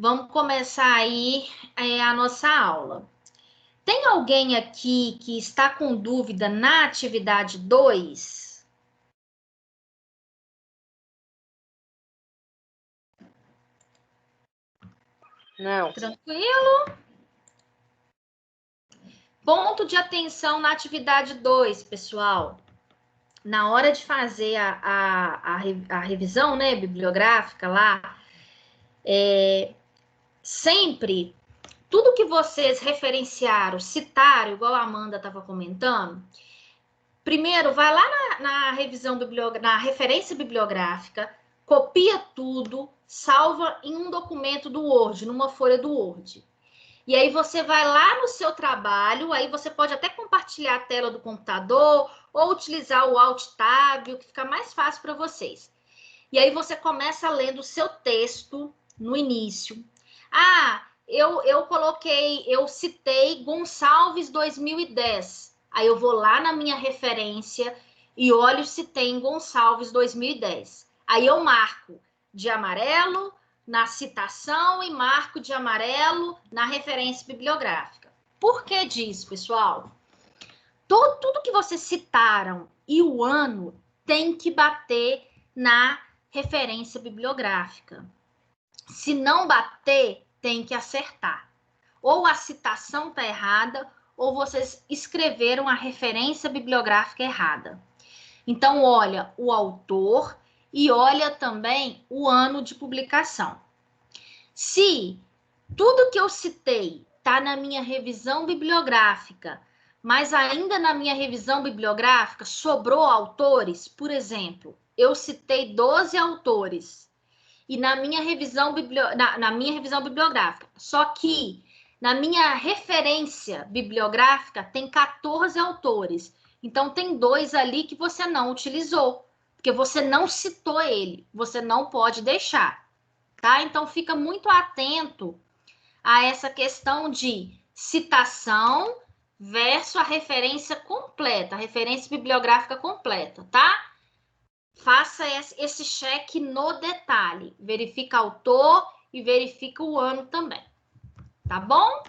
Vamos começar aí a nossa aula. Tem alguém aqui que está com dúvida na atividade 2? Não. Tranquilo? Ponto de atenção na atividade 2, pessoal. Na hora de fazer a revisão, né, bibliográfica lá, sempre, tudo que vocês referenciaram, citaram, igual a Amanda estava comentando, primeiro, vai lá na revisão na referência bibliográfica, copia tudo, salva em um documento do Word, numa folha do Word. E aí você vai lá no seu trabalho, aí você pode até compartilhar a tela do computador ou utilizar o Alt Tab, o que fica mais fácil para vocês. E aí você começa lendo o seu texto no início. Ah, eu citei Gonçalves 2010. Aí eu vou lá na minha referência e olho se tem Gonçalves 2010. Aí eu marco de amarelo na citação e marco de amarelo na referência bibliográfica. Por que disso, pessoal? Tudo que vocês citaram e o ano tem que bater na referência bibliográfica. Se não bater, tem que acertar. Ou a citação está errada, ou vocês escreveram a referência bibliográfica errada. Então, olha o autor e olha também o ano de publicação. Se tudo que eu citei está na minha revisão bibliográfica, mas ainda na minha revisão bibliográfica sobrou autores, por exemplo, eu citei 12 autores e na minha revisão, na minha revisão bibliográfica, só que na minha referência bibliográfica tem 14 autores. Então tem 2 ali que você não utilizou, porque você não citou ele, você não pode deixar, tá? Então fica muito atento a essa questão de citação versus a referência completa, a referência bibliográfica completa, tá? Faça esse cheque no detalhe. Verifica autor e verifica o ano também. Tá bom?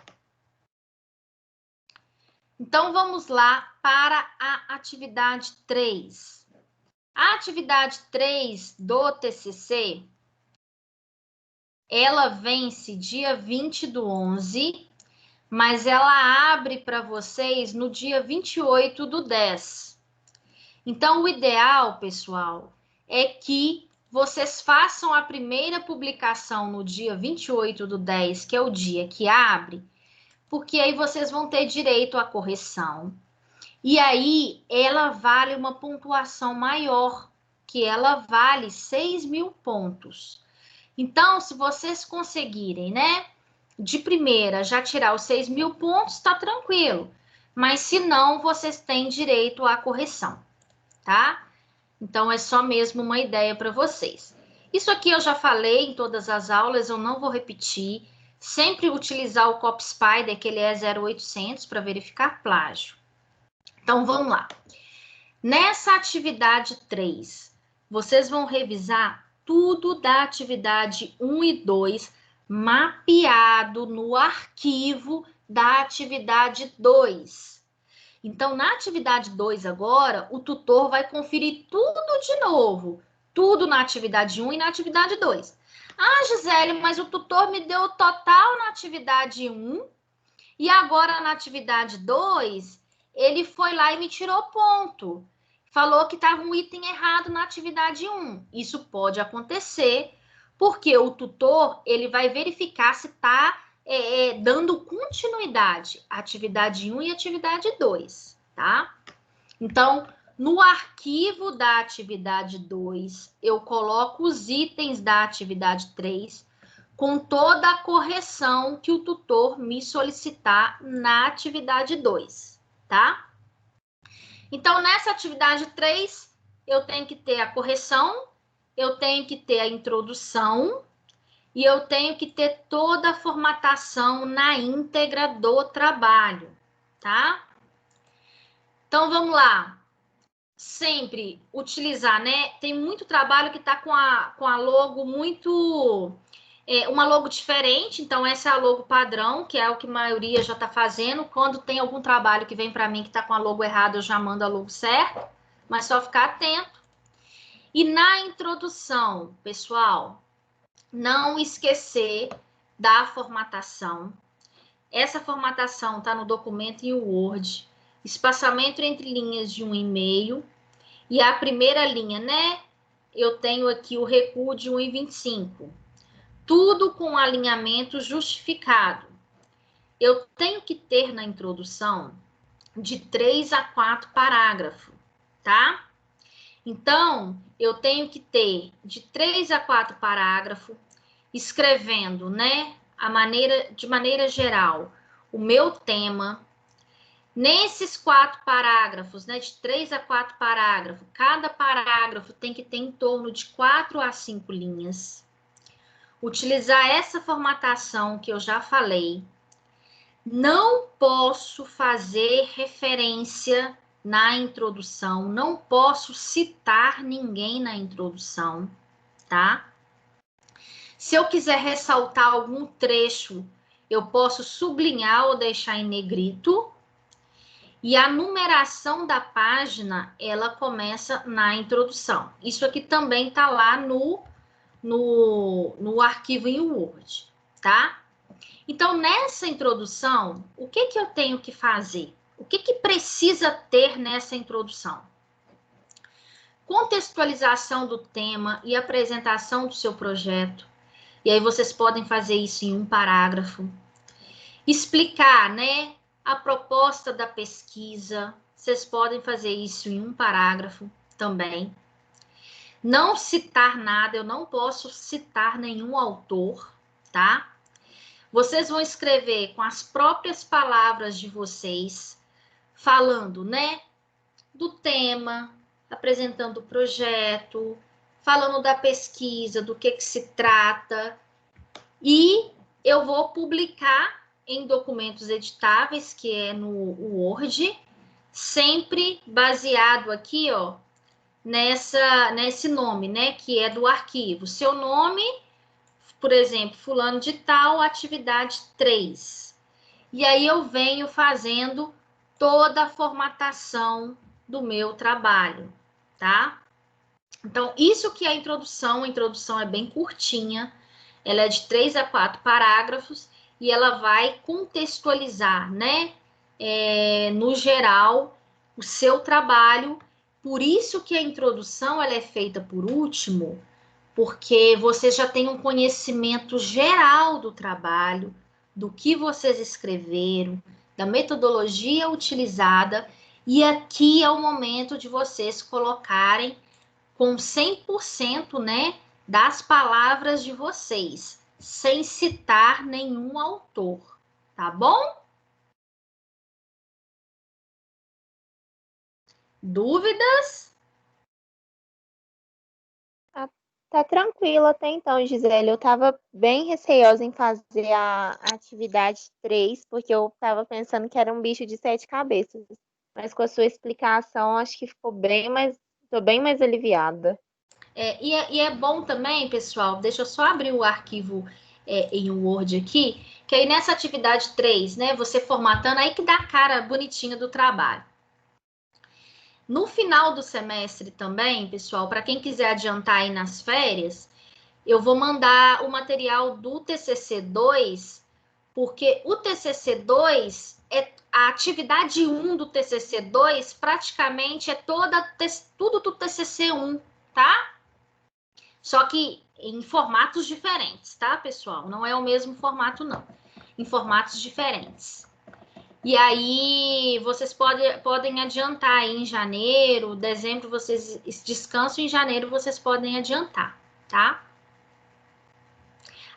Então, vamos lá para a atividade 3. A atividade 3 do TCC, ela vence dia 20/11, mas ela abre para vocês no dia 28/10. Então, o ideal, pessoal, é que vocês façam a primeira publicação no dia 28/10, que é o dia que abre, porque aí vocês vão ter direito à correção. E aí, ela vale uma pontuação maior, que ela vale 6.000 pontos. Então, se vocês conseguirem, né, de primeira já tirar os 6.000 pontos, tá tranquilo. Mas se não, vocês têm direito à correção, tá? Então, é só mesmo uma ideia para vocês. Isso aqui eu já falei em todas as aulas, eu não vou repetir. Sempre utilizar o CopySpider, que ele é 0800, para verificar plágio. Então, vamos lá. Nessa atividade 3, vocês vão revisar tudo da atividade 1 e 2, mapeado no arquivo da atividade 2. Então, na atividade 2 agora, o tutor vai conferir tudo de novo. Tudo na atividade 1 e na atividade 2. Ah, Gisele, mas o tutor me deu o total na atividade 1 e agora na atividade 2, ele foi lá e me tirou ponto. Falou que estava um item errado na atividade 1. Isso pode acontecer, porque o tutor ele vai verificar se está dando continuidade à atividade 1 e atividade 2, tá? Então, no arquivo da atividade 2, eu coloco os itens da atividade 3 com toda a correção que o tutor me solicitar na atividade 2, tá? Então, nessa atividade 3, eu tenho que ter a correção, eu tenho que ter a introdução, e eu tenho que ter toda a formatação na íntegra do trabalho, tá? Então, vamos lá. Sempre utilizar, né? Tem muito trabalho que tá com a logo muito uma logo diferente, então essa é a logo padrão, que é o que a maioria já está fazendo. Quando tem algum trabalho que vem para mim que está com a logo errada, eu já mando a logo certa, mas só ficar atento. E na introdução, pessoal, não esquecer da formatação. Essa formatação está no documento em Word, espaçamento entre linhas de 1,5 e a primeira linha, né? Eu tenho aqui o recuo de 1,25. Tudo com alinhamento justificado. Eu tenho que ter na introdução de 3 a 4 parágrafos, tá? Então, eu tenho que ter de 3 a 4 parágrafos, escrevendo, né, de maneira geral, o meu tema. Nesses 4 parágrafos, né, de 3 a 4 parágrafos, cada parágrafo tem que ter em torno de 4 a 5 linhas. Utilizar essa formatação que eu já falei. Não posso fazer referência na introdução, não posso citar ninguém na introdução, tá? Se eu quiser ressaltar algum trecho, eu posso sublinhar ou deixar em negrito. E a numeração da página, ela começa na introdução. Isso aqui também está lá no arquivo em Word, tá? Então, nessa introdução, o que eu tenho que fazer? O que precisa ter nessa introdução? Contextualização do tema e apresentação do seu projeto. E aí vocês podem fazer isso em um parágrafo. Explicar, né, a proposta da pesquisa. Vocês podem fazer isso em um parágrafo também. Não citar nada, eu não posso citar nenhum autor, tá? Vocês vão escrever com as próprias palavras de vocês, falando, né, do tema, apresentando o projeto, falando da pesquisa, do que se trata. E eu vou publicar em documentos editáveis, que é no Word, sempre baseado aqui, ó, nesse nome, né, que é do arquivo. Seu nome, por exemplo, fulano de tal, atividade 3. E aí eu venho fazendo toda a formatação do meu trabalho, tá? Então, isso que é a introdução é bem curtinha, ela é de 3 a 4 parágrafos e ela vai contextualizar, né, no geral, o seu trabalho. Por isso que a introdução ela é feita por último, porque vocês já têm um conhecimento geral do trabalho, do que vocês escreveram, da metodologia utilizada, e aqui é o momento de vocês colocarem com 100%, né, das palavras de vocês, sem citar nenhum autor, tá bom? Dúvidas? Tá tranquilo até então, Gisele. Eu estava bem receosa em fazer a atividade 3, porque eu estava pensando que era um bicho de 7 cabeças. Mas com a sua explicação, acho que ficou tô bem mais aliviada. E é bom também, pessoal, deixa eu só abrir o arquivo em Word aqui, que aí nessa atividade 3, né, você formatando, aí que dá a cara bonitinha do trabalho. No final do semestre também, pessoal, para quem quiser adiantar aí nas férias, eu vou mandar o material do TCC2, porque o TCC2 a atividade 1 do TCC2 praticamente é tudo do TCC1, tá? Só que em formatos diferentes, tá, pessoal? Não é o mesmo formato, não. Em formatos diferentes. E aí, vocês podem adiantar aí em janeiro, dezembro, vocês descansam, em janeiro vocês podem adiantar, tá?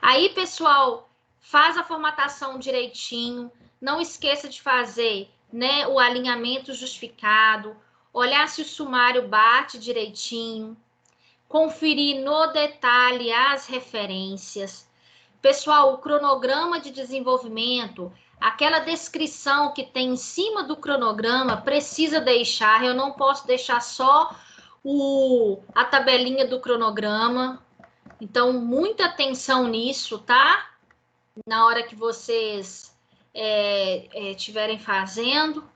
Aí, pessoal, faz a formatação direitinho, não esqueça de fazer, né, o alinhamento justificado, olhar se o sumário bate direitinho, conferir no detalhe as referências. Pessoal, o cronograma de desenvolvimento, aquela descrição que tem em cima do cronograma, precisa deixar, eu não posso deixar só a tabelinha do cronograma, Então, muita atenção nisso, tá? Na hora que vocês estiverem fazendo,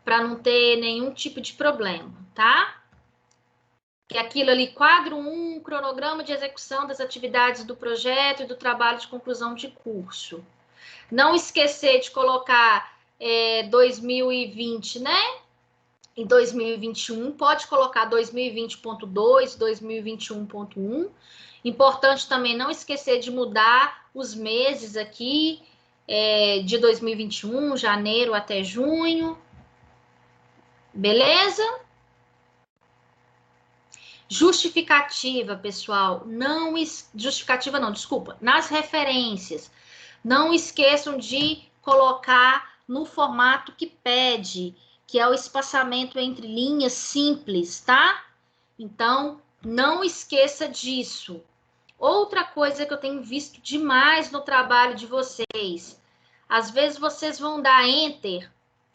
para não ter nenhum tipo de problema, tá? Que aquilo ali, quadro 1, cronograma de execução das atividades do projeto e do trabalho de conclusão de curso. Não esquecer de colocar 2020, né? Em 2021, pode colocar 2020.2, 2021.1. Importante também não esquecer de mudar os meses aqui, de 2021, janeiro até junho. Beleza? Justificativa, pessoal, justificativa não, desculpa, nas referências, não esqueçam de colocar no formato que pede, que é o espaçamento entre linhas simples, tá? Então, não esqueça disso. Outra coisa que eu tenho visto demais no trabalho de vocês, às vezes vocês vão dar enter,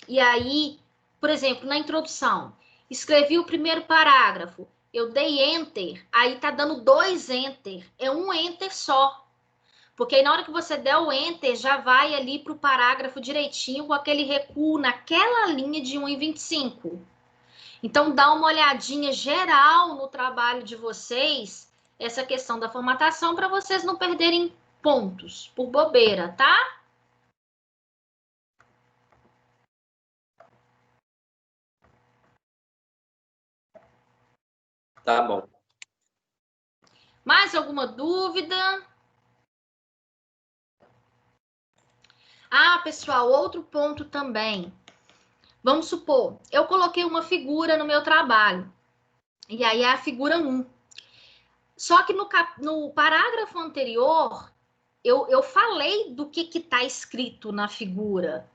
e aí, por exemplo, na introdução, escrevi o primeiro parágrafo, eu dei enter, aí tá dando 2 enter, é um enter só. Porque aí na hora que você der o enter, já vai ali para o parágrafo direitinho, com aquele recuo naquela linha de 1,25. Então, dá uma olhadinha geral no trabalho de vocês, essa questão da formatação, para vocês não perderem pontos por bobeira, tá? Tá bom. Mais alguma dúvida? Ah, pessoal, outro ponto também. Vamos supor, eu coloquei uma figura no meu trabalho. E aí é a figura 1. Só que no parágrafo anterior, eu falei do que está escrito na figura.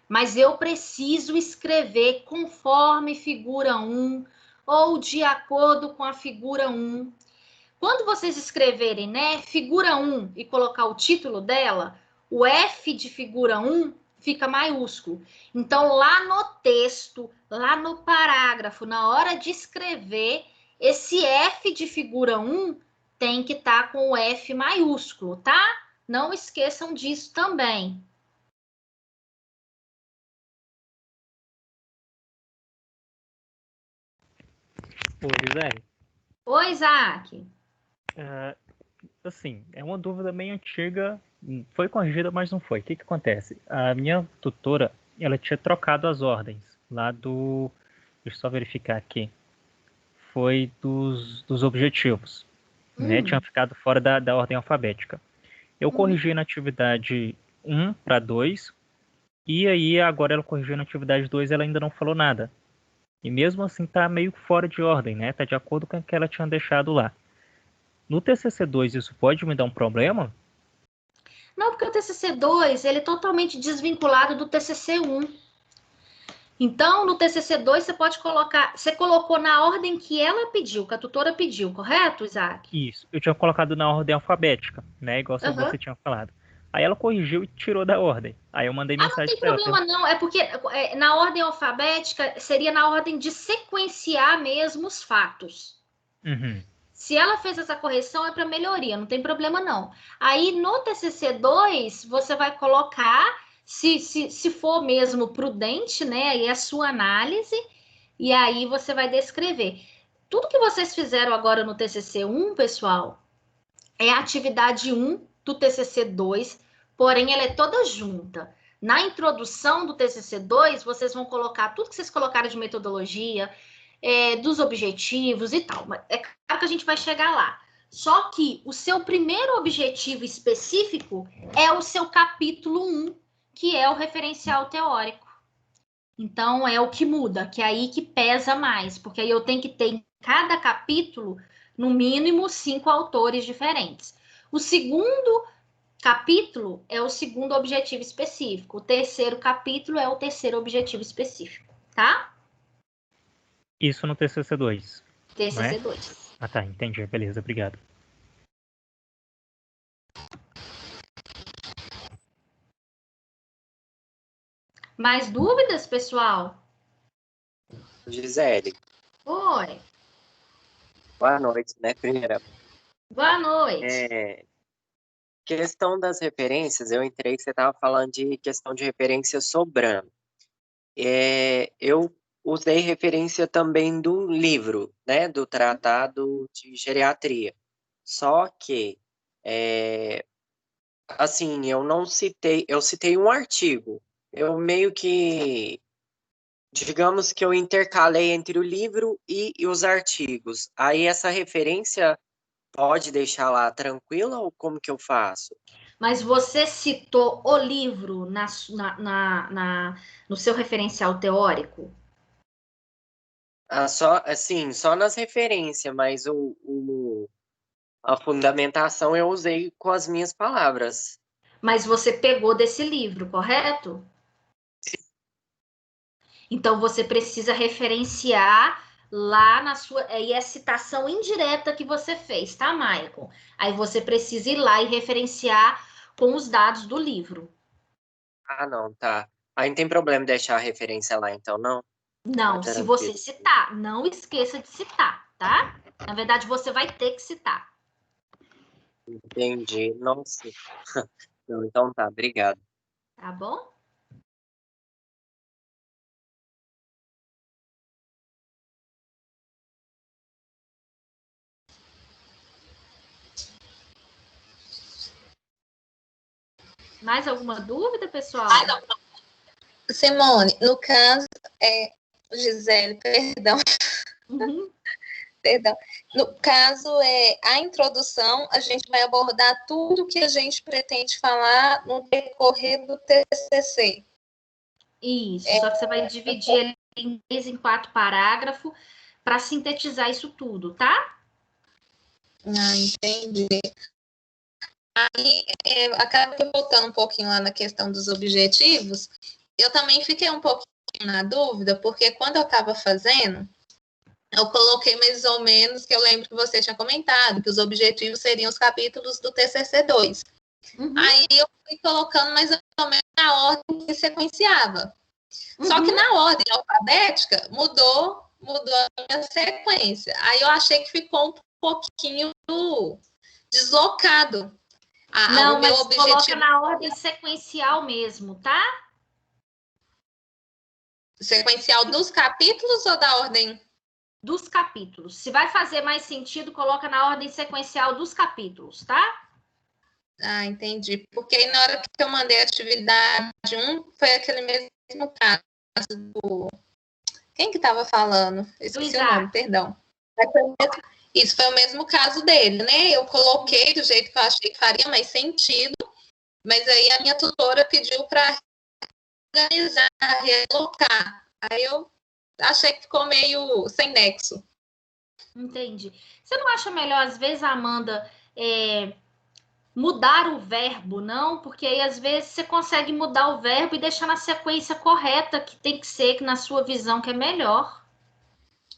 Mas eu preciso escrever conforme figura 1 ou de acordo com a figura 1. Quando vocês escreverem, né, figura 1 e colocar o título dela, o F de figura 1 fica maiúsculo. Então, lá no texto, lá no parágrafo, na hora de escrever, esse F de figura 1 tem que estar com o F maiúsculo, tá? Não esqueçam disso também. Ô, Gisele, Oi, Isaac. assim, é uma dúvida bem antiga, foi corrigida, mas não foi. O que acontece? A minha tutora, ela tinha trocado as ordens lá do... Deixa eu só verificar aqui. Foi dos objetivos, né? Tinha ficado fora da ordem alfabética. Eu corrigi na atividade 1 para 2, e aí agora ela corrigiu na atividade 2 e ela ainda não falou nada. E mesmo assim tá meio fora de ordem, né? Tá de acordo com o que ela tinha deixado lá. No TCC2 isso pode me dar um problema? Não, porque o TCC2 ele é totalmente desvinculado do TCC1. Então, no TCC2 você pode colocar, você colocou na ordem que ela pediu, que a tutora pediu, correto, Isaac? Isso, eu tinha colocado na ordem alfabética, né? Igual você tinha falado. Aí ela corrigiu e tirou da ordem. Aí eu mandei mensagem para ela. Não tem problema não, é porque na ordem alfabética seria na ordem de sequenciar mesmo os fatos. Uhum. Se ela fez essa correção é para melhoria, não tem problema não. Aí no TCC2 você vai colocar, se for mesmo prudente, né? Aí é a sua análise e aí você vai descrever. Tudo que vocês fizeram agora no TCC1, pessoal, é a atividade 1 do TCC2, porém ela é toda junta. Na introdução do TCC2, vocês vão colocar tudo que vocês colocaram de metodologia, dos objetivos e tal. É claro que a gente vai chegar lá. Só que o seu primeiro objetivo específico é o seu capítulo 1, que é o referencial teórico. Então, é o que muda, que é aí que pesa mais, porque aí eu tenho que ter em cada capítulo, no mínimo, 5 autores diferentes. O segundo capítulo é o segundo objetivo específico. O terceiro capítulo é o terceiro objetivo específico, tá? Isso no TCC2. TCC2. Ah, tá, entendi. Beleza, obrigado. Mais dúvidas, pessoal? Gisele. Oi. Boa noite, né? Primeira. Boa noite. Questão das referências, eu entrei que você estava falando de questão de referência sobrando. Eu usei referência também do livro, né, do Tratado de Geriatria. Só que, assim, eu citei um artigo. Eu meio que, digamos que eu intercalei entre o livro e os artigos. Aí essa referência pode deixar lá tranquila ou como que eu faço? Mas você citou o livro no seu referencial teórico? Só nas referências, mas a fundamentação eu usei com as minhas palavras. Mas você pegou desse livro, correto? Então você precisa referenciar lá na sua. E é citação indireta que você fez, tá, Maicon? Aí você precisa ir lá e referenciar com os dados do livro. Ah, não, tá. Aí não tem problema deixar a referência lá, então, não? Tá Não, se você tranquilo. citar, não esqueça de citar, tá? Na verdade, você vai ter que citar. Entendi. Nossa. Não, então tá, obrigado. Tá bom? Mais alguma dúvida, pessoal? Simone, no caso, Gisele, perdão. Perdão. No caso, a introdução, a gente vai abordar tudo que a gente pretende falar no decorrer do TCC. Isso, só que você vai dividir ele em 3, em 4 parágrafos para sintetizar isso tudo, tá? Ah, entendi. Aí, acaba que voltando um pouquinho lá na questão dos objetivos, eu também fiquei um pouquinho na dúvida, porque quando eu estava fazendo, eu coloquei mais ou menos, que eu lembro que você tinha comentado, que os objetivos seriam os capítulos do TCC2. Uhum. Aí eu fui colocando mais ou menos na ordem que sequenciava. Só que na ordem alfabética, mudou a minha sequência. Aí eu achei que ficou um pouquinho deslocado. Não, o meu mas objetivo... coloca na ordem sequencial mesmo, tá? Sequencial dos capítulos ou da ordem? Dos capítulos. Se vai fazer mais sentido, coloca na ordem sequencial dos capítulos, tá? Ah, entendi. Porque aí na hora que eu mandei a atividade 1, foi aquele mesmo caso do... Quem que estava falando? Esqueci o nome, perdão. Isso foi o mesmo caso dele, né? Eu coloquei do jeito que eu achei que faria mais sentido, mas aí a minha tutora pediu para organizar, realocar. Aí eu achei que ficou meio sem nexo. Entendi. Você não acha melhor, às vezes, Amanda, mudar o verbo, não? Porque aí, às vezes, você consegue mudar o verbo e deixar na sequência correta, que tem que ser, que na sua visão, que é melhor.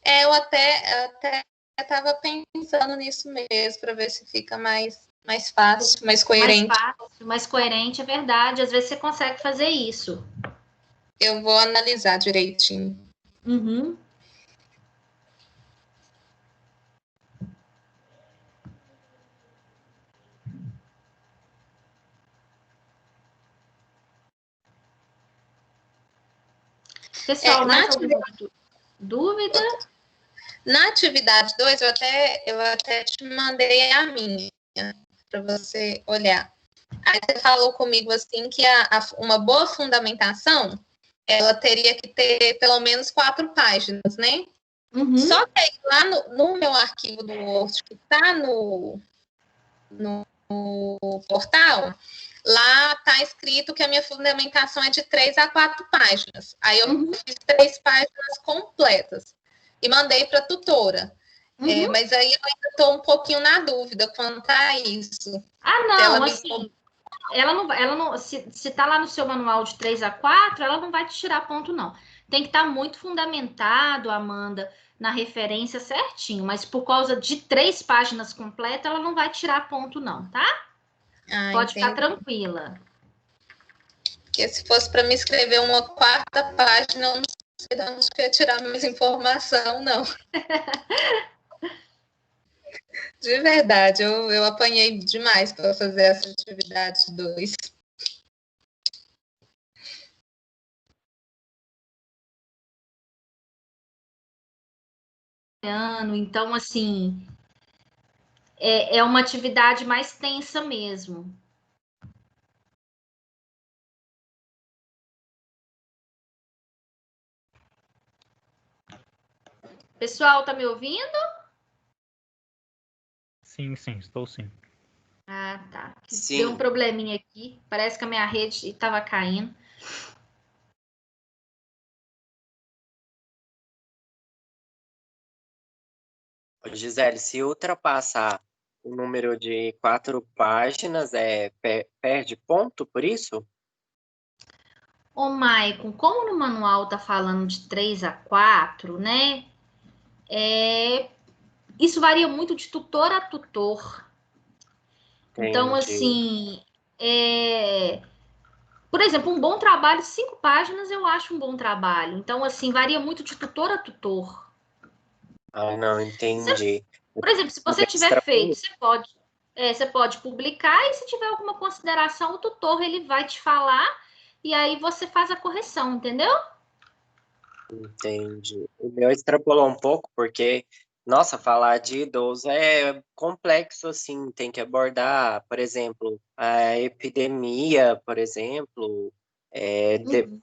Eu até estava pensando nisso mesmo, para ver se fica mais fácil, mais coerente. Mais fácil, mais coerente, é verdade. Às vezes você consegue fazer isso. Eu vou analisar direitinho. Uhum. Pessoal, mais alguma dúvida? Na atividade 2, eu até te mandei a minha, para você olhar. Aí você falou comigo assim que uma boa fundamentação, ela teria que ter pelo menos 4 páginas, né? Uhum. Só que aí, lá no meu arquivo do Word, que está no portal, lá está escrito que a minha fundamentação é de 3 a 4 páginas. Aí eu fiz 3 páginas completas e mandei para a tutora. Mas aí eu ainda estou um pouquinho na dúvida quanto a isso. Ah, não, assim, ela não, se está lá no seu manual de 3 a 4, ela não vai te tirar ponto, não. Tem que estar muito fundamentado, Amanda, na referência certinho, mas por causa de 3 páginas completas, ela não vai tirar ponto, não, tá? Pode ficar tranquila. Porque se fosse para me escrever uma 4ª página, eu não sei de onde eu ia tirar mais informação, não. De verdade, eu apanhei demais para fazer essa atividade 2. Então, assim, é uma atividade mais tensa mesmo. Pessoal, tá me ouvindo? Sim, estou sim. Ah, tá. Sim. Deu um probleminha aqui. Parece que a minha rede estava caindo. Gisele, se ultrapassar o número de 4 páginas, perde ponto por isso? Ô, Maicon, como no manual tá falando de 3 a 4, né? Isso varia muito de tutor a tutor. Então, Entendi. assim, por exemplo, um bom trabalho, 5 páginas, eu acho um bom trabalho. Então, assim, varia muito de tutor a tutor. Ah, não, entendi. Por exemplo, se O você meu tiver feito, extrapolou. você pode publicar e se tiver alguma consideração, o tutor ele vai te falar e aí você faz a correção, entendeu? Entendi. O meu extrapolou um pouco, porque, nossa, falar de idoso é complexo, assim, tem que abordar, por exemplo, a epidemia, por exemplo, Uhum.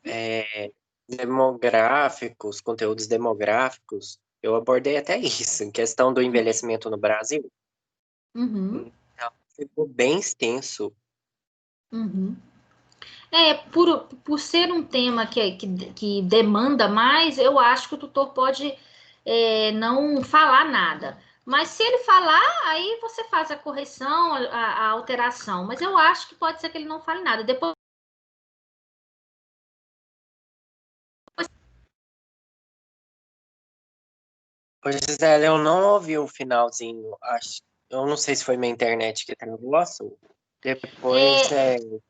demográficos, conteúdos demográficos. Eu abordei até isso, em questão do envelhecimento no Brasil. Uhum. Então, ficou bem extenso. Uhum. Por ser um tema que demanda mais, eu acho que o tutor pode não falar nada. Mas se ele falar, aí você faz a correção, a alteração. Mas eu acho que pode ser que ele não fale nada. Depois. Ô, Gisele, eu não ouvi o finalzinho. Eu não sei se foi minha internet que travou o assunto. Depois, Eu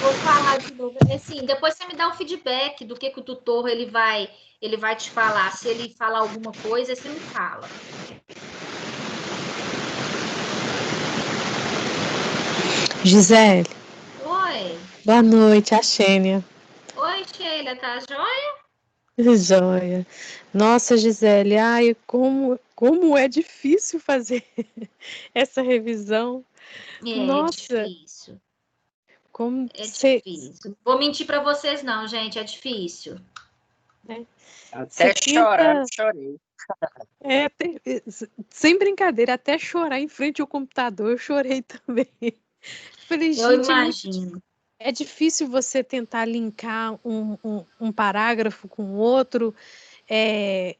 vou falar de novo. Assim, depois você me dá o feedback do que o tutor ele vai te falar. Se ele falar alguma coisa, você me fala. Gisele, Oi. boa noite, a Xênia. Oi, Sheila, tá joia? Joia. Nossa, Gisele, ai, como é difícil fazer essa revisão. É Nossa, difícil. como É você difícil. Vou mentir para vocês, não, gente. É difícil. até chorar, eu tenta, chorei. sem brincadeira, até chorar em frente ao computador, eu chorei também. Falei, Eu gente, imagino. é difícil você tentar linkar um parágrafo com o outro, é,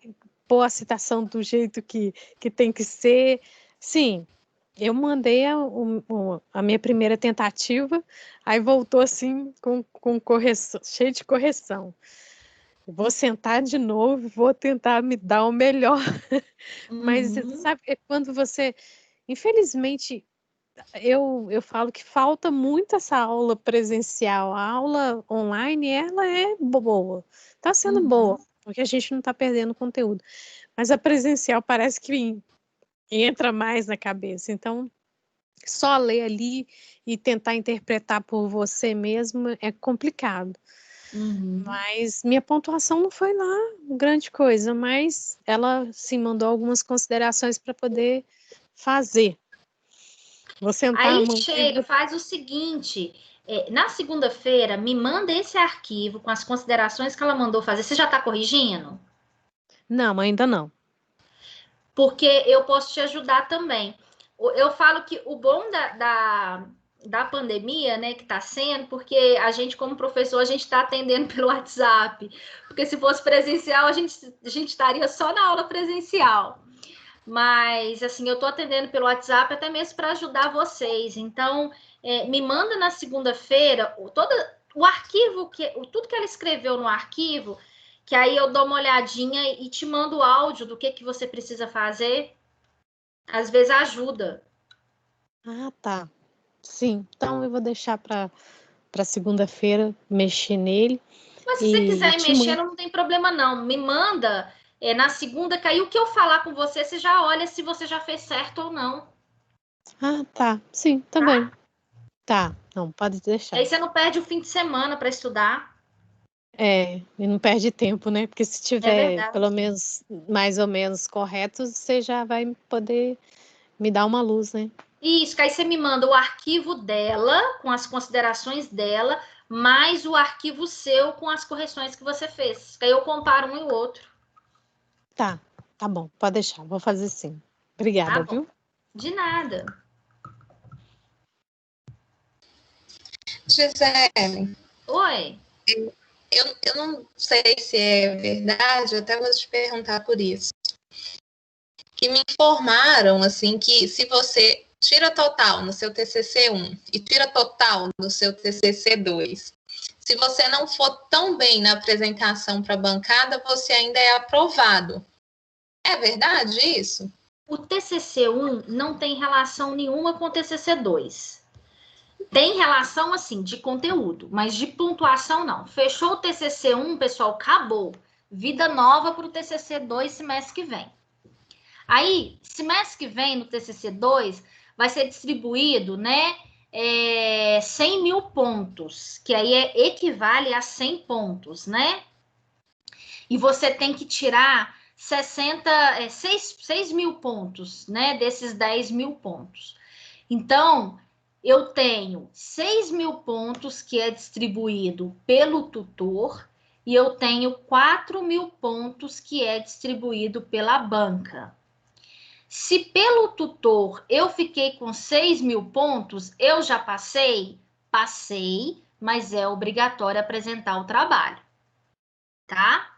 pôr a citação do jeito que tem que ser. Sim, eu mandei a minha primeira tentativa, aí voltou assim com correção, cheio de correção. Vou sentar de novo, vou tentar me dar o melhor. Mas Uhum. sabe, é quando você, infelizmente, eu falo que falta muito essa aula presencial. A aula online, ela é boa, está sendo boa, Uhum. porque a gente não está perdendo conteúdo. Mas a presencial parece que entra mais na cabeça. Então, só ler ali e tentar interpretar por você mesmo é complicado. Uhum. Mas minha pontuação não foi lá grande coisa, mas ela sim mandou algumas considerações para poder fazer. Vou sentar Aí, amanhã e Sheila, faz o seguinte: na segunda-feira, me manda esse arquivo com as considerações que ela mandou fazer. Você já está corrigindo? Não, ainda não. Porque eu posso te ajudar também. Eu falo que o bom da pandemia, né, que está sendo, porque a gente, como professor, a gente está atendendo pelo WhatsApp. Porque se fosse presencial, a gente estaria só na aula presencial. Mas, assim, eu estou atendendo pelo WhatsApp até mesmo para ajudar vocês. Então, me manda na segunda-feira o arquivo, tudo que ela escreveu no arquivo, que aí eu dou uma olhadinha e te mando o áudio do que você precisa fazer. Às vezes ajuda. Ah, tá. Sim, então eu vou deixar para segunda-feira mexer nele Mas se você e quiser te mexer, mando. não tem problema não. Me manda Na segunda, que aí o que eu falar com você, você já olha se você já fez certo ou não. Ah, tá. Sim, também. Tá, não, pode deixar. Aí você não perde o fim de semana para estudar. E não perde tempo, né? Porque se tiver verdade. pelo menos mais ou menos correto, você já vai poder me dar uma luz, né? Isso, que aí você me manda o arquivo dela, com as considerações dela, mais o arquivo seu com as correções que você fez. Que aí eu comparo um e o outro. Tá bom, pode deixar, vou fazer sim. Tá Obrigada, bom? viu? De nada. Gisele, Oi. eu não sei se é verdade, eu até vou te perguntar por isso. Que me informaram, assim, que se você tira total no seu TCC-1 e tira total no seu TCC-2, se você não for tão bem na apresentação para a bancada, você ainda é aprovado. É verdade isso? O TCC-1 não tem relação nenhuma com o TCC-2. Tem relação, assim, de conteúdo, mas de pontuação não. Fechou o TCC-1, pessoal, acabou. Vida nova para o TCC-2 semestre que vem. Aí, semestre que vem, no TCC-2, vai ser distribuído, né, 100 mil pontos, que aí equivale a 100 pontos, né? E você tem que tirar 6 mil pontos, né, desses 10 mil pontos. Então, eu tenho 6 mil pontos que é distribuído pelo tutor e eu tenho 4 mil pontos que é distribuído pela banca. Se pelo tutor eu fiquei com 6 mil pontos, eu já passei? Passei, mas é obrigatório apresentar o trabalho, tá?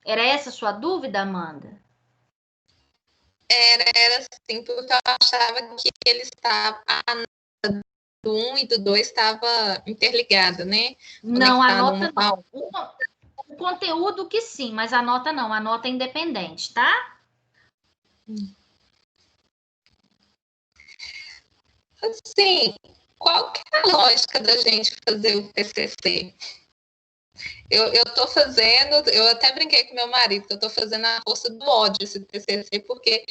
Era essa a sua dúvida, Amanda? Era assim, porque eu achava que ele estava, a nota do 1 e do 2 estava interligada, né? Não, a Conectado nota uma com a não. outra. O conteúdo que sim, mas a nota não. A nota é independente, tá? Assim, qual que é a lógica da gente fazer o TCC? Eu tô fazendo, eu até brinquei com meu marido, que eu tô fazendo a força do ódio esse TCC, porque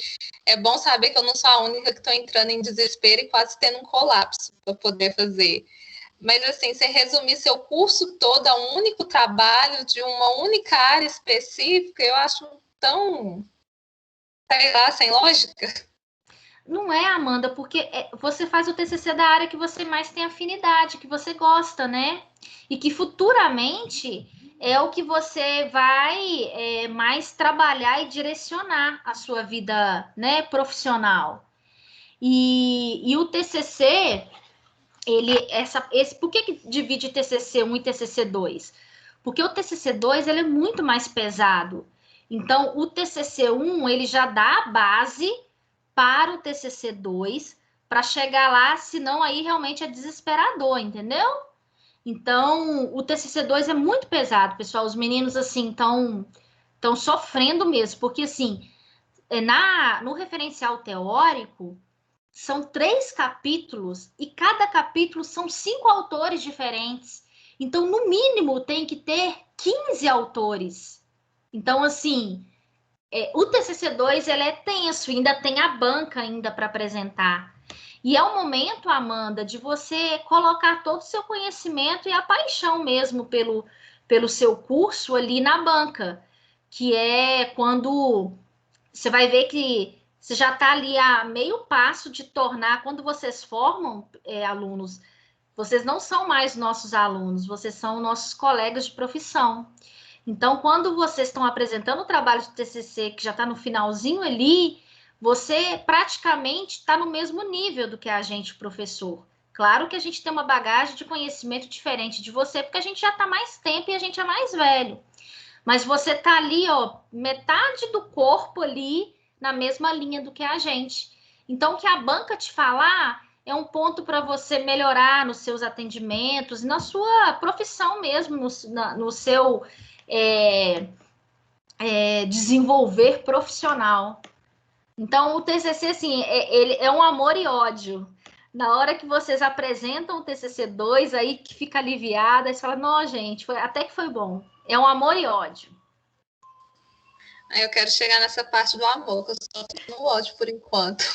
é bom saber que eu não sou a única que tô entrando em desespero e quase tendo um colapso para poder fazer. Mas, assim, você resumir seu curso todo a um único trabalho de uma única área específica, eu acho tão, sei lá, sem lógica. Não é, Amanda, porque você faz o TCC da área que você mais tem afinidade, que você gosta, né? E que futuramente é o que você vai mais trabalhar e direcionar a sua vida, né, profissional. E o TCC, por que divide TCC 1 e TCC 2? Porque o TCC 2 ele é muito mais pesado. Então, o TCC 1 ele já dá a base para o TCC 2 para chegar lá, senão aí realmente é desesperador, entendeu? Então, o TCC 2 é muito pesado, pessoal. Os meninos assim estão sofrendo mesmo, porque assim, no referencial teórico são 3 capítulos e cada capítulo são 5 autores diferentes. Então, no mínimo, tem que ter 15 autores. Então, assim, o TCC 2 ele é tenso, ainda tem a banca ainda para apresentar. E é o momento, Amanda, de você colocar todo o seu conhecimento e a paixão mesmo pelo seu curso ali na banca, que é quando você vai ver que você já está ali a meio passo de tornar, quando vocês formam alunos, vocês não são mais nossos alunos, vocês são nossos colegas de profissão. Então, quando vocês estão apresentando o trabalho de TCC, que já está no finalzinho ali, você praticamente está no mesmo nível do que a gente, professor. Claro que a gente tem uma bagagem de conhecimento diferente de você, porque a gente já está mais tempo e a gente é mais velho. Mas você está ali, ó, metade do corpo ali na mesma linha do que a gente. Então, o que a banca te falar é um ponto para você melhorar nos seus atendimentos, na sua profissão mesmo, no seu desenvolver profissional. Então, o TCC, assim, ele é um amor e ódio. Na hora que vocês apresentam o TCC 2, aí que fica aliviada, aí você fala, não, gente, até que foi bom. É um amor e ódio. Aí eu quero chegar nessa parte do amor, que eu só tô no ódio por enquanto.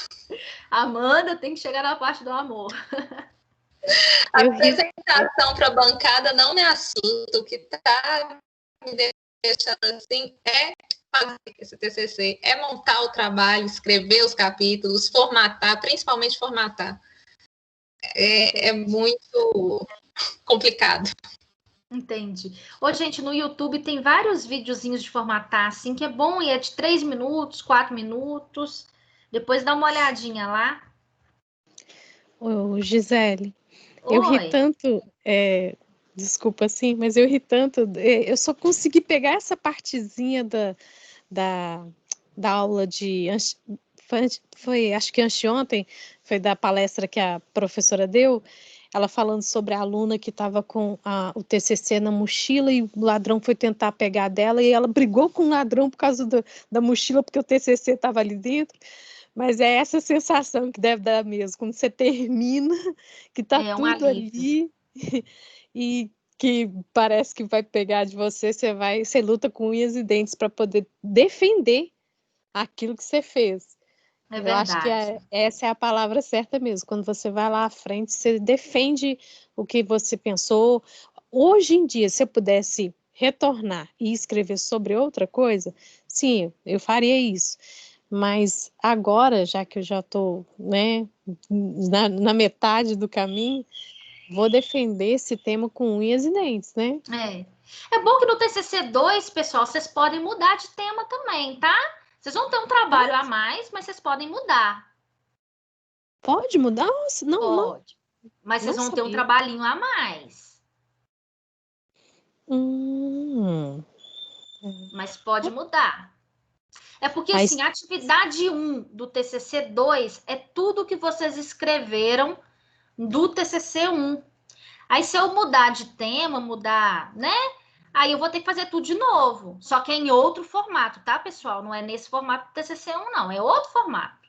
Amanda tem que chegar na parte do amor. A apresentação para a bancada não me assusta. O que está me deixando assim é fazer esse TCC, é montar o trabalho, escrever os capítulos, formatar, principalmente formatar. É muito complicado. Entendi. Ô, gente, no YouTube tem vários videozinhos de formatar, assim, que é bom, e é de 3 minutos, 4 minutos. Depois dá uma olhadinha lá. Ô, Gisele, eu ri Oi. tanto, desculpa assim, mas eu ri tanto, eu só consegui pegar essa partezinha da aula de, foi acho que anteontem, foi da palestra que a professora deu, ela falando sobre a aluna que estava com o TCC na mochila e o ladrão foi tentar pegar dela e ela brigou com o ladrão por causa da mochila, porque o TCC estava ali dentro. Mas é essa sensação que deve dar mesmo, quando você termina, que está É um tudo alívio. ali e que parece que vai pegar de você, você luta com unhas e dentes para poder defender aquilo que você fez. É Eu acho que verdade. essa é a palavra certa mesmo. Quando você vai lá à frente, você defende o que você pensou. Hoje em dia, se eu pudesse retornar e escrever sobre outra coisa, sim, eu faria isso. Mas agora, já que eu já estou, né, na metade do caminho, vou defender esse tema com unhas e dentes, né? É bom que no TCC2, pessoal, vocês podem mudar de tema também, tá? Vocês vão ter um trabalho a mais, mas vocês podem mudar. Pode mudar? Nossa, não Pode. Mas vocês vão ter um sabia. trabalhinho a mais. Mas pode mudar. É porque, Mas assim, a atividade 1 do TCC2 é tudo que vocês escreveram do TCC1. Aí, se eu mudar de tema, mudar, né? Aí eu vou ter que fazer tudo de novo. Só que é em outro formato, tá, pessoal? Não é nesse formato do TCC1, não. É outro formato.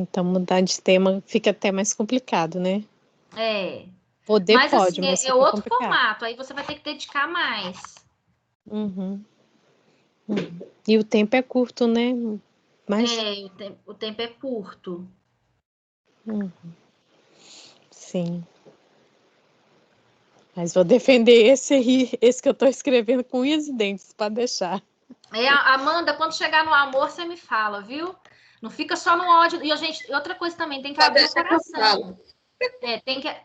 então mudar de tema fica até mais complicado, né? É. Poder Mas, pode, assim, mas é fica outro complicado. formato. Aí você vai ter que dedicar mais. Uhum. E o tempo é curto, né? Mas, O tempo é curto. sim. Mas vou defender esse aí, esse que eu tô escrevendo com unhas e dentes, para deixar. Amanda, quando chegar no amor, você me fala, viu? Não fica só no ódio. E, gente, outra coisa também, tem que Pode abrir o deixar que eu falo. coração.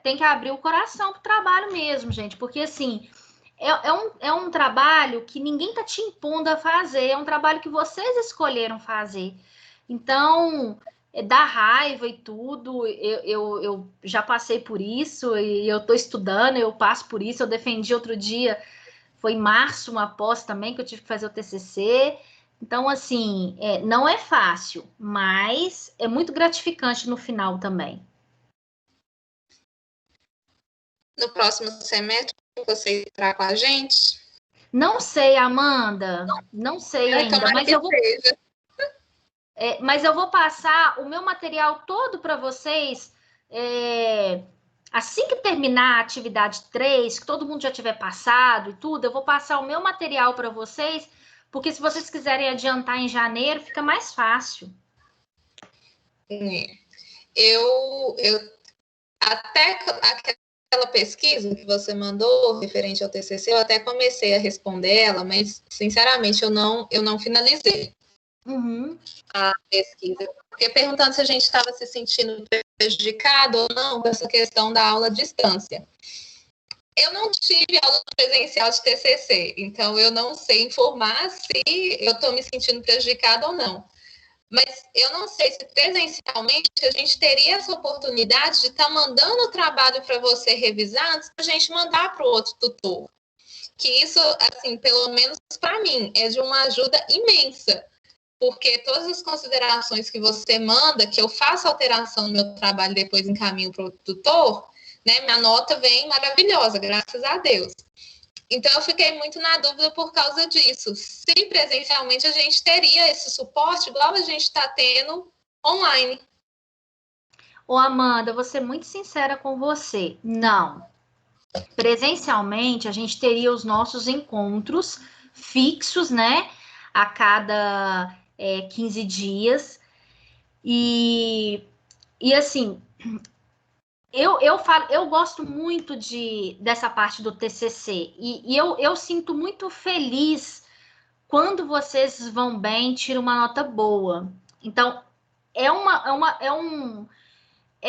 Tem que abrir o coração pro trabalho mesmo, gente. Porque, assim, é um trabalho que ninguém tá te impondo a fazer. É um trabalho que vocês escolheram fazer. Então, dá raiva e tudo. Eu já passei por isso e eu tô estudando, eu passo por isso. Eu defendi outro dia, foi em março, uma pós também, que eu tive que fazer o TCC. Então, assim, não é fácil, mas é muito gratificante no final também. No próximo semestre, você estará com a gente? Não sei, Amanda, não sei ainda, Tomara que seja. Mas eu vou passar o meu material todo para vocês assim que terminar a atividade 3, que todo mundo já tiver passado e tudo, eu vou passar o meu material para vocês, porque se vocês quiserem adiantar em janeiro, fica mais fácil. Eu até aquela pesquisa que você mandou referente ao TCC, eu até comecei a responder ela, mas sinceramente eu não finalizei a pesquisa, porque perguntando se a gente estava se sentindo prejudicado ou não com essa questão da aula à distância. Eu não tive aula presencial de TCC, então eu não sei informar se eu estou me sentindo prejudicada ou não. Mas eu não sei se presencialmente a gente teria essa oportunidade de estar mandando o trabalho para você revisar antes da gente mandar para o outro tutor. Que isso, assim, pelo menos para mim, é de uma ajuda imensa. Porque todas as considerações que você manda, que eu faço alteração no meu trabalho e depois encaminho para o tutor, né, minha nota vem maravilhosa, graças a Deus. Então, eu fiquei muito na dúvida por causa disso. Se presencialmente a gente teria esse suporte, igual a gente está tendo online. Ô, Amanda, vou ser muito sincera com você. Não. Presencialmente, a gente teria os nossos encontros fixos, né? A cada 15 dias. E assim, eu gosto muito dessa parte do TCC. E eu sinto muito feliz quando vocês vão bem, tiram uma nota boa. Então, é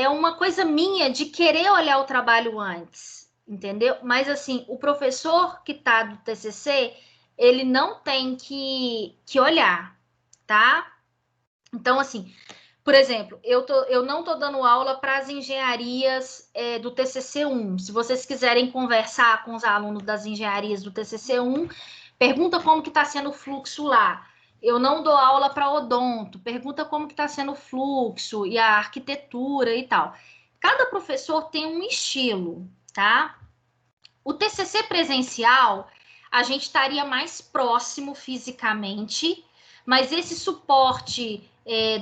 uma coisa minha de querer olhar o trabalho antes, entendeu? Mas assim, o professor que tá do TCC, ele não tem que olhar, tá? Então, assim, por exemplo, eu não tô dando aula para as engenharias do TCC1. Se vocês quiserem conversar com os alunos das engenharias do TCC1, pergunta como que está sendo o fluxo lá. Eu não dou aula para odonto, pergunta como que está sendo o fluxo e a arquitetura e tal. Cada professor tem um estilo, tá? O TCC presencial, a gente estaria mais próximo fisicamente, mas esse suporte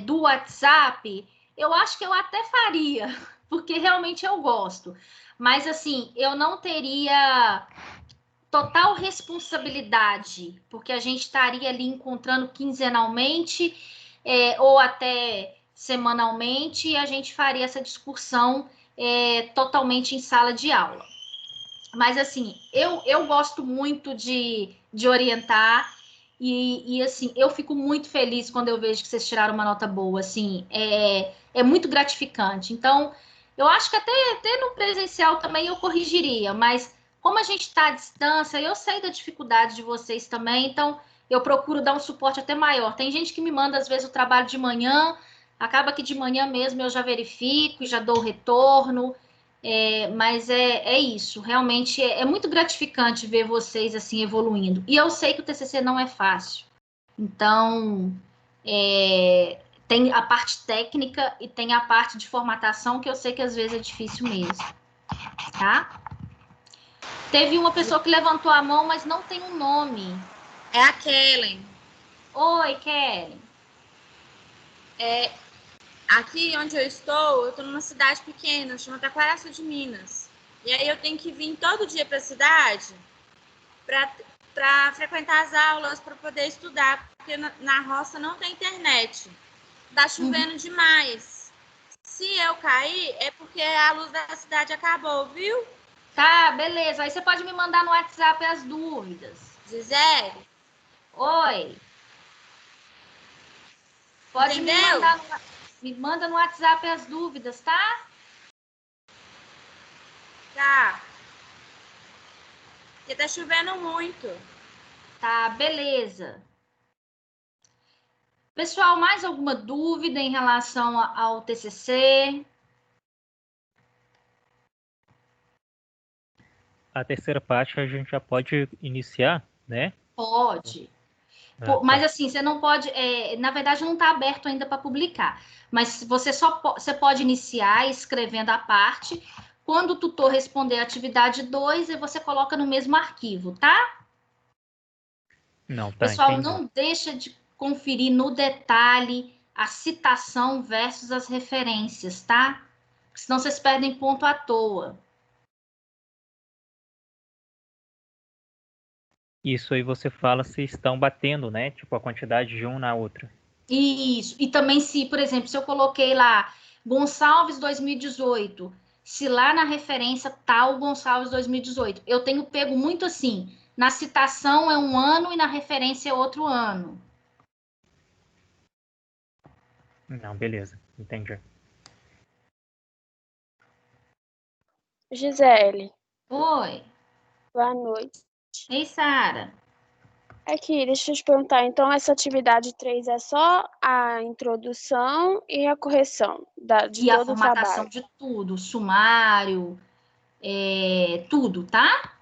do WhatsApp, eu acho que eu até faria, porque realmente eu gosto. Mas assim, eu não teria total responsabilidade, porque a gente estaria ali encontrando quinzenalmente ou até semanalmente, e a gente faria essa discussão totalmente em sala de aula. Mas assim, eu gosto muito de orientar e assim, eu fico muito feliz quando eu vejo que vocês tiraram uma nota boa, assim, é muito gratificante. Então, eu acho que até no presencial também eu corrigiria, mas como a gente está à distância, eu sei da dificuldade de vocês também, então eu procuro dar um suporte até maior. Tem gente que me manda, às vezes, o trabalho de manhã, acaba que de manhã mesmo eu já verifico e já dou o retorno. Mas é isso, realmente é muito gratificante ver vocês assim evoluindo. E eu sei que o TCC não é fácil. Então, tem a parte técnica e tem a parte de formatação que eu sei que às vezes é difícil mesmo, tá? Teve uma pessoa que levantou a mão, mas não tem um nome. É a Kellen. Oi, Kelly. Aqui onde eu estou numa cidade pequena, chama Taquaraçu de Minas. E aí eu tenho que vir todo dia para a cidade para frequentar as aulas, para poder estudar, porque na roça não tem internet. Tá chovendo demais. Se eu cair, é porque a luz da cidade acabou, viu? Tá, beleza. Aí você pode me mandar no WhatsApp as dúvidas. Gisele? Oi. Pode Entendeu? me manda no WhatsApp as dúvidas, tá? Tá. Porque tá chovendo muito. Tá, beleza. Pessoal, mais alguma dúvida em relação ao TCC? A terceira parte a gente já pode iniciar, né? Pode. Ah, Mas tá. assim, você não pode. Na verdade, não está aberto ainda para publicar. Mas você pode iniciar escrevendo a parte. Quando o tutor responder a atividade 2, você coloca no mesmo arquivo, tá? Não, tá, Pessoal, entendi. não deixa de conferir no detalhe a citação versus as referências, tá? Senão vocês perdem ponto à toa. Isso aí você fala se estão batendo, né? Tipo, a quantidade de um na outra. Isso. E também se, por exemplo, se eu coloquei lá Gonçalves 2018, se lá na referência tá o Gonçalves 2018, eu tenho pego muito assim, na citação é um ano e na referência é outro ano. Não, beleza, entendi. Gisele, Oi. boa noite. Ei, Sara. Aqui, deixa eu te perguntar, então essa atividade 3 é só a introdução e a correção de E a todo o formatação trabalho? de tudo, sumário, tudo, tá?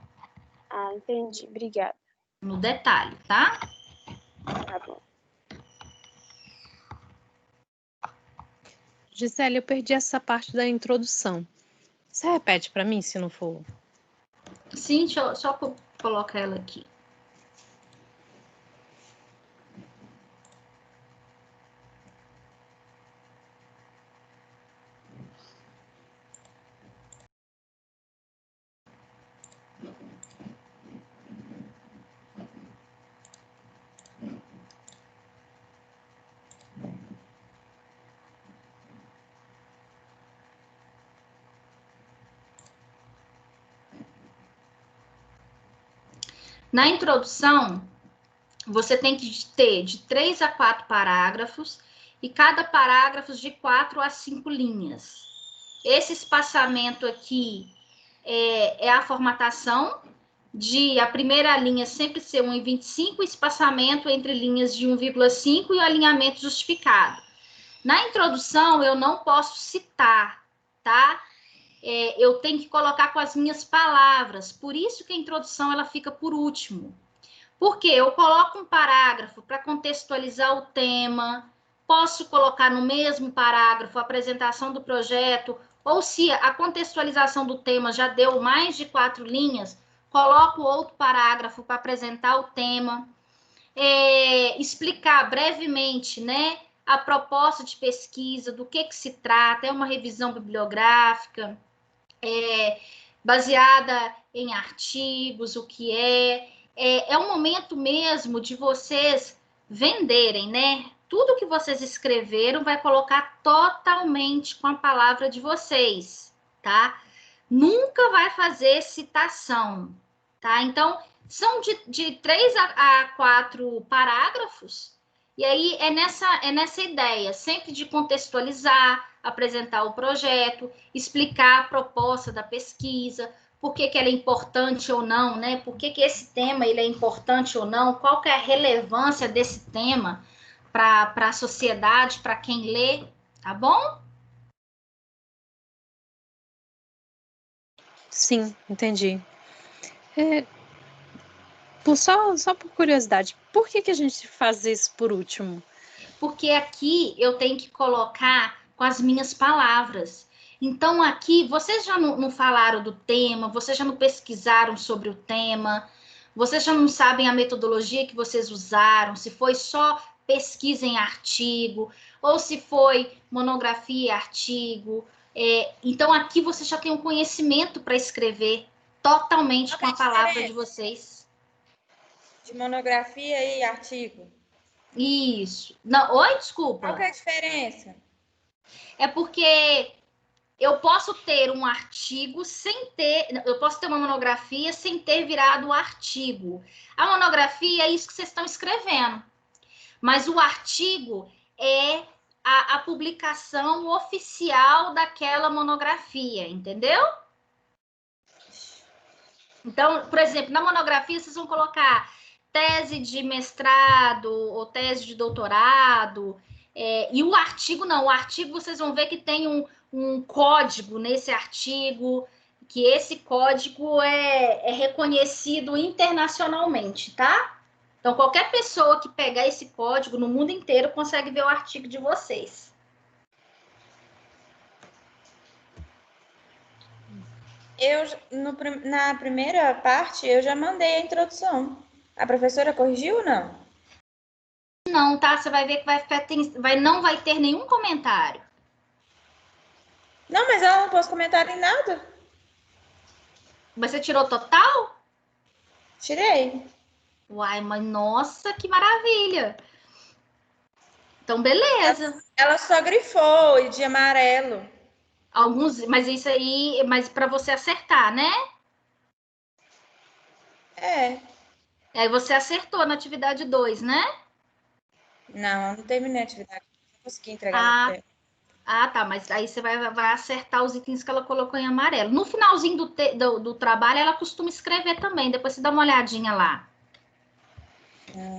Ah, entendi. Obrigada. No detalhe, tá? Tá bom. Gisele, eu perdi essa parte da introdução. Você repete para mim, se não for? Sim, deixa eu só colocar ela aqui. Na introdução, você tem que ter de 3 a 4 parágrafos e cada parágrafo de 4 a 5 linhas. Esse espaçamento aqui é a formatação de a primeira linha sempre ser 1,25, espaçamento entre linhas de 1,5 e o alinhamento justificado. Na introdução, eu não posso citar, tá? Eu tenho que colocar com as minhas palavras, por isso que a introdução ela fica por último. Porque eu coloco um parágrafo para contextualizar o tema, posso colocar no mesmo parágrafo a apresentação do projeto, ou se a contextualização do tema já deu mais de 4 linhas, coloco outro parágrafo para apresentar o tema, explicar brevemente, né, a proposta de pesquisa, do que se trata, é uma revisão bibliográfica, baseada em artigos, o que é um momento mesmo de vocês venderem, né? Tudo que vocês escreveram vai colocar totalmente com a palavra de vocês, tá? Nunca vai fazer citação, tá? Então, são de 3 a 4 parágrafos, e aí é nessa ideia, sempre de contextualizar, apresentar o projeto, explicar a proposta da pesquisa, por que ela é importante ou não, né? Por que esse tema ele é importante ou não, qual que é a relevância desse tema para a sociedade, para quem lê, tá bom? Sim, entendi. Só por curiosidade, por que a gente faz isso por último? Porque aqui eu tenho que colocar com as minhas palavras. Então, aqui, vocês já não falaram do tema, vocês já não pesquisaram sobre o tema, vocês já não sabem a metodologia que vocês usaram, se foi só pesquisa em artigo, ou se foi monografia e artigo. Então, aqui você já tem um conhecimento para escrever totalmente com a palavra de vocês. De monografia e artigo. Isso. Não, oi, desculpa. Qual que é a diferença? É porque eu posso ter um artigo eu posso ter uma monografia sem ter virado artigo. A monografia é isso que vocês estão escrevendo. Mas o artigo é a publicação oficial daquela monografia, entendeu? Então, por exemplo, na monografia vocês vão colocar tese de mestrado ou tese de doutorado, e o artigo não. O artigo vocês vão ver que tem um código nesse artigo, que esse código é reconhecido internacionalmente, tá? Então, qualquer pessoa que pegar esse código no mundo inteiro consegue ver o artigo de vocês. Na primeira parte, eu já mandei a introdução. A professora corrigiu ou não? Não, tá? Você vai ver que não vai ter nenhum comentário. Não, mas ela não pôs comentário em nada. Você tirou total? Tirei. Uai, mas nossa, que maravilha! Então, beleza. Ela só grifou de amarelo. Mas isso aí, mas para você acertar, né? Aí você acertou na atividade 2, né? Não terminei a atividade. Não consegui entregar. Tá, mas aí você vai acertar os itens que ela colocou em amarelo. No finalzinho do trabalho, ela costuma escrever também. Depois você dá uma olhadinha lá.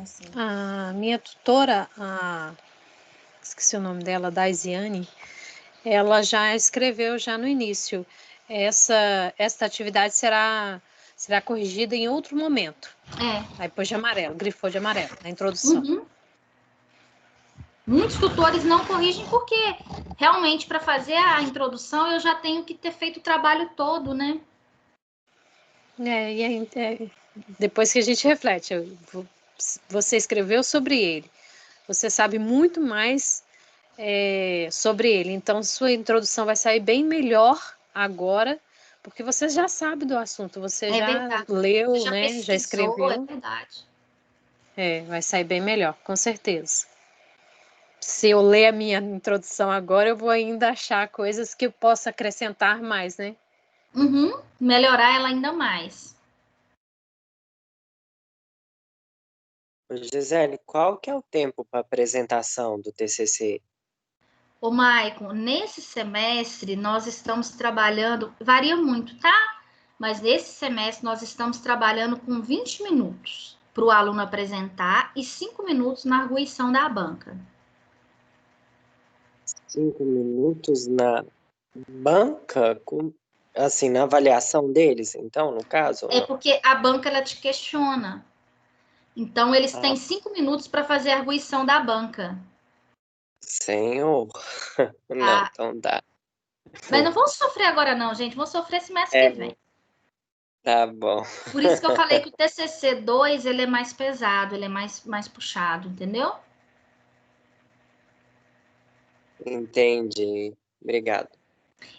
Sim. A minha tutora, esqueci o nome dela, Daisiane, ela já escreveu já no início. Esta atividade será corrigida em outro momento. Aí pôs de amarelo, grifou de amarelo, na introdução. Uhum. Muitos tutores não corrigem porque realmente para fazer a introdução eu já tenho que ter feito o trabalho todo, né? Depois que a gente reflete, você escreveu sobre ele, você sabe muito mais sobre ele, então sua introdução vai sair bem melhor agora, porque você já sabe do assunto, você já verdade. leu, já né? Já escreveu. É verdade. Vai sair bem melhor, com certeza. Se eu ler a minha introdução agora, eu vou ainda achar coisas que eu possa acrescentar mais, né? Melhorar ela ainda mais. Gisele, qual que é o tempo para apresentação do TCC? Ô, Maicon, nesse semestre nós estamos trabalhando, varia muito, tá? Mas nesse semestre nós estamos trabalhando com 20 minutos para o aluno apresentar e 5 minutos na arguição da banca. 5 minutos na banca, assim, na avaliação deles, então, no caso? É porque a banca ela te questiona. Então eles têm 5 minutos para fazer a arguição da banca. Senhor, não, então dá. Mas não vão sofrer agora não, gente. Vão sofrer semestre que vem. Tá bom. Por isso que eu falei que o TCC 2 ele é mais pesado, ele é mais puxado, entendeu? Entendi. Obrigado.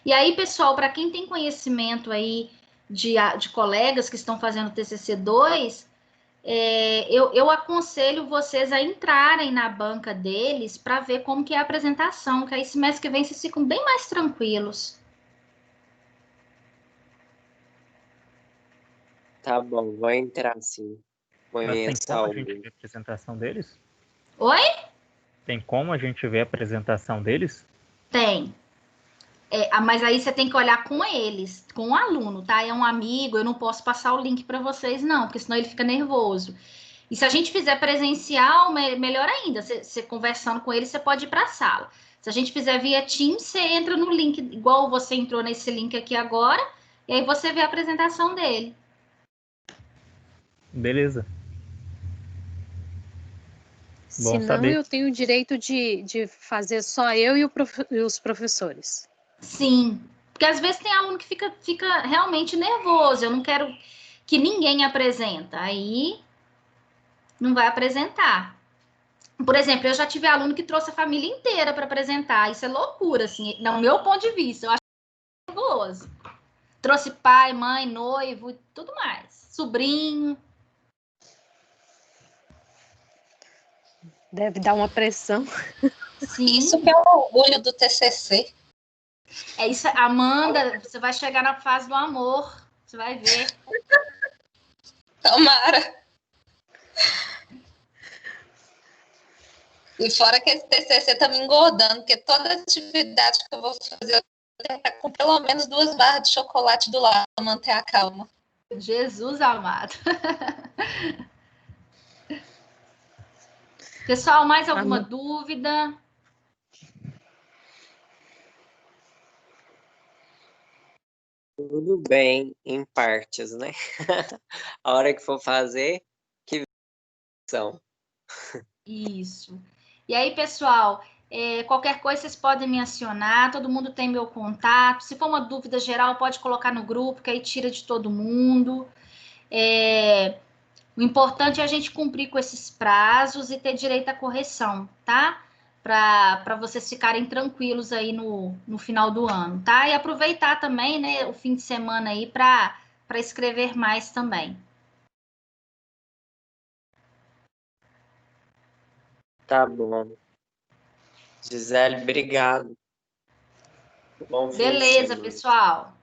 E aí, pessoal, para quem tem conhecimento aí de colegas que estão fazendo TCC 2, eu aconselho vocês a entrarem na banca deles para ver como que é a apresentação, que aí semestre que vem vocês ficam bem mais tranquilos. Tá bom, vou entrar sim. Mas tem Conheço como a gente alguém. ver a apresentação deles? Oi? Tem como a gente ver a apresentação deles? Tem. Mas aí você tem que olhar com eles, com o aluno, tá? É um amigo, eu não posso passar o link para vocês, não, porque senão ele fica nervoso. E se a gente fizer presencial, melhor ainda. Você conversando com ele, você pode ir para a sala. Se a gente fizer via Teams, você entra no link, igual você entrou nesse link aqui agora, e aí você vê a apresentação dele. Beleza. Bom Senão saber. eu tenho o direito de fazer só eu e os professores. Sim, porque às vezes tem aluno que fica realmente nervoso. Eu não quero que ninguém apresenta. Aí não vai apresentar. Por exemplo, eu já tive aluno que trouxe a família inteira para apresentar. Isso é loucura, assim, no meu ponto de vista. Eu acho nervoso. Trouxe pai, mãe, noivo e tudo mais. Sobrinho. Deve dar uma pressão. Sim. Isso que é o orgulho do TCC. É isso, Amanda, você vai chegar na fase do amor. Você vai ver. Tomara. E fora que esse TCC tá me engordando, porque toda atividade que eu vou fazer, eu tenho que estar com pelo menos 2 barras de chocolate do lado para manter a calma. Jesus amado. Pessoal, mais alguma dúvida? Tudo bem, em partes, né? A hora que for fazer, que são. Isso. E aí, pessoal, qualquer coisa vocês podem me acionar, todo mundo tem meu contato. Se for uma dúvida geral, pode colocar no grupo, que aí tira de todo mundo. O importante é a gente cumprir com esses prazos e ter direito à correção, tá? Para vocês ficarem tranquilos aí no final do ano, tá? E aproveitar também, né, o fim de semana aí para escrever mais também. Tá bom. Gisele, obrigado. Bom fim de Beleza, semana. pessoal.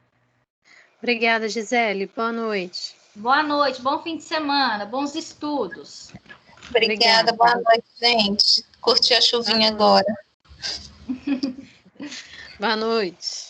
Obrigada, Gisele. Boa noite. Boa noite, bom fim de semana, bons estudos. Obrigada, boa noite, gente. Curti a chuvinha agora. Boa noite.